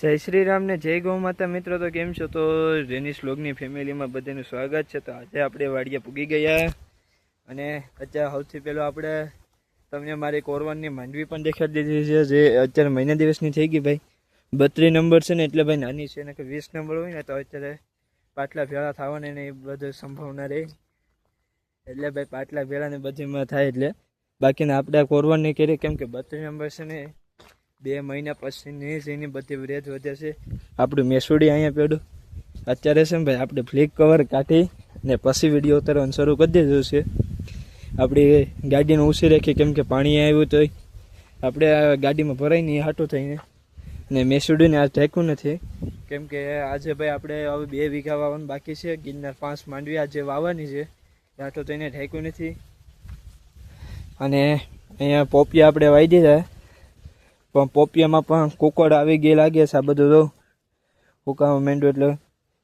જય શ્રી રામ ને જય ગૌ માતા મિત્રો. તો કેમ છો? તો રેનિશ વ્લોગની ફેમિલીમાં બધાનું સ્વાગત છે. તો આજે આપણે વાડીએ પૂગી ગયા અને અત્યારે સૌથી પહેલાં આપણે તમને મારી કોરવાનની માંડવી પણ દેખાડી દીધી છે, જે અત્યારે મહિના દિવસની થઈ ગઈ ભાઈ. 32 નંબર છે ને એટલે ભાઈ નાની છે ને કે 20 નંબર હોય ને તો અત્યારે પાટલા ભેળા થવાને ને એ બધું સંભાવના રહી, એટલે ભાઈ પાટલા ભેળા ને બધીમાં થાય એટલે બાકીને આપણે કોરવાની કરી, કેમ કે 32 નંબર છે ને 2 મહિના પછી એની બધી વ્રેજ વધે છે. આપણું મેસુડી અહીંયા પેડું અત્યારે છે ને ભાઈ આપણે ફ્લિક કવર કાઢી ને પછી વિડીયો ઉતારવાનું શરૂ કરી દીધું છે. આપણી ગાડીને ઊંચી રાખી, કેમ કે પાણી આવ્યું તો આપણે ગાડીમાં ભરાઈ નહીં હાટું થઈને, ને મેસુડીને આજ ઢાંક્યું નથી, કેમ કે આજે ભાઈ આપણે હવે 2 વીઘા વાવવાનું બાકી છે. ગિરનાર 5 માંડવી આજે વાવવાની છે, હાટું થઈને ઢાંક્યું નથી. અને અહીંયા પોપિયા આપણે વાવી દીધા, પણ પોપિયામાં પણ કુકડ આવી ગઈ લાગે છે. આ બધું તો ઉકાવા માંડ્યું એટલે.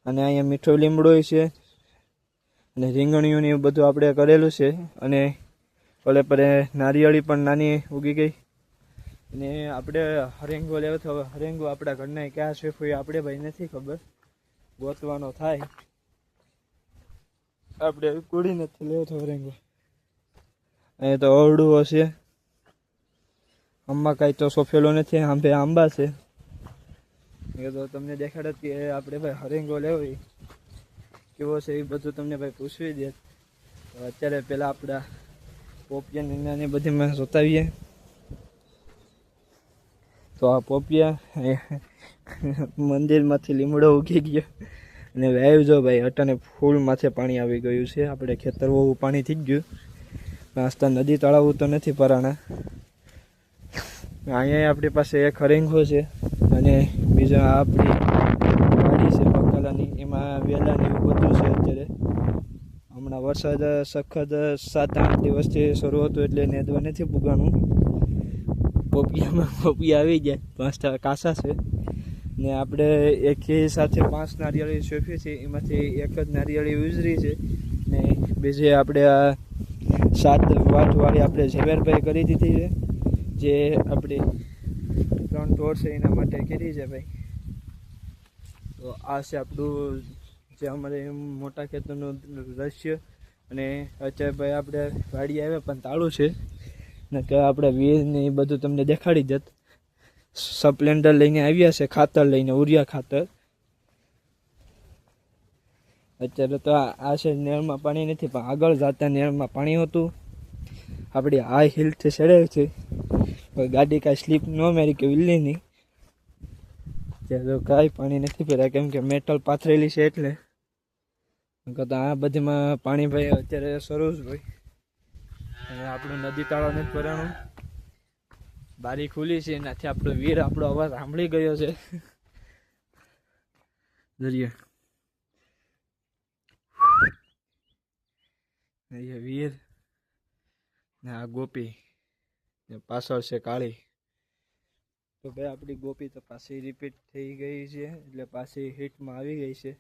અને અહીંયા મીઠો લીમડો છે અને રીંગણીયું ને એવું બધું આપણે કરેલું છે. અને ઓલે પર નારિયેળી પણ નાની ઉગી ગઈ. અને આપણે હરેંગો લેવો તો હવે હરેંગો આપણા ઘરના ક્યાં છે કોઈ આપણે ભાઈ નથી ખબર, ગોતવાનો થાય. આપણે કુડી નથી લેવો તો હરેંગો. અહીંયા તો અવડું હશે, આંબા કાંઈ તો સોફેલો નથી, આંબે આંબા છે. એ તો તમને દેખાડત કે આપણે ભાઈ હરેંગો લેવો કેવો છે એ બધું તમને ભાઈ પૂછવી દે. અત્યારે પહેલાં આપણા પોપિયા ને બધીમાં જોતાવીએ. તો આ પોપિયા મંદિરમાંથી લીમડો ઉગી ગયો અને વાયુ જો ભાઈ અટાને ફૂલ માથે પાણી આવી ગયું છે. આપણે ખેતર બહુ પાણી થઈ ગયું. નાસ્તા નદી તળાવું તો નથી પરાણા. અહીંયા આપણી પાસે એક હરેંગો છે અને બીજા આપણી વાડી છે બકાલાની, એમાં વેલા ને એવું બધું છે. અત્યારે હમણાં વરસાદ સખત 7-8 દિવસથી શરૂ હતો એટલે નેદવા નથી પુગાણું. પોપિયામાં પોપિયા આવી જાય, 5 કાસા છે ને આપણે એક સાથે 5 નારિયેળી સોંપી છે, એમાંથી એક જ નારિયેળી ઉજરી છે ને બીજી આપણે આ 7 વાટવાળી આપણે ઝવેરભાઈ કરી દીધી છે, જે આપણે 3 ઢોર છે એના માટે કરી છે ભાઈ. તો આ છે આપણું જે અમારે મોટા ખેતરનું દ્રશ્ય. અને અત્યારે ભાઈ આપણે વાડી આવ્યા પણ તાળું છે ને કે આપણે વીર ને એ બધું તમને દેખાડી દત. સ્પ્લેન્ડર લઈને આવ્યા છે, ખાતર લઈને, ઉરિયા ખાતર. અત્યારે તો આ છે નહેરમાં પાણી નથી, પણ આગળ જતા નહેરમાં પાણી હતું. આપણી હાઈ હિલથી ચડે છે, ગાડી કાંઈ સ્લીપ ન મારી કે વિલ્લી નહીં. ત્યાં તો કાંઈ પાણી નથી પહેલાં, કેમ કે મેટલ પાથરેલી છે એટલે. કરતાં આ બધીમાં પાણી ભાઈ અત્યારે શરૂ જ હોય. અને આપણું નદી તાળો નથી ભરાણું, બારી ખુલી છે, એનાથી આપણો વીર આપણો અવાજ સાંભળી ગયો છે. દરિયા વીર ને આ ગોપી ને પાછળ છે કાળી. તો ભાઈ આપણી ગોપી તો પાછી રિપીટ થઈ ગઈ છે, એટલે પાછી હિટમાં આવી ગઈ છે.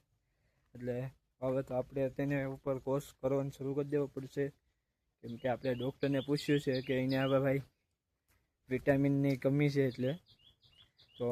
એટલે હવે તો આપણે તેને ઉપર કોર્સ કરવાનું શરૂ કરી દેવો પડશે, કેમ કે આપણે ડૉક્ટરને પૂછ્યું છે કે એને હવે ભાઈ વિટામિનની કમી છે, એટલે તો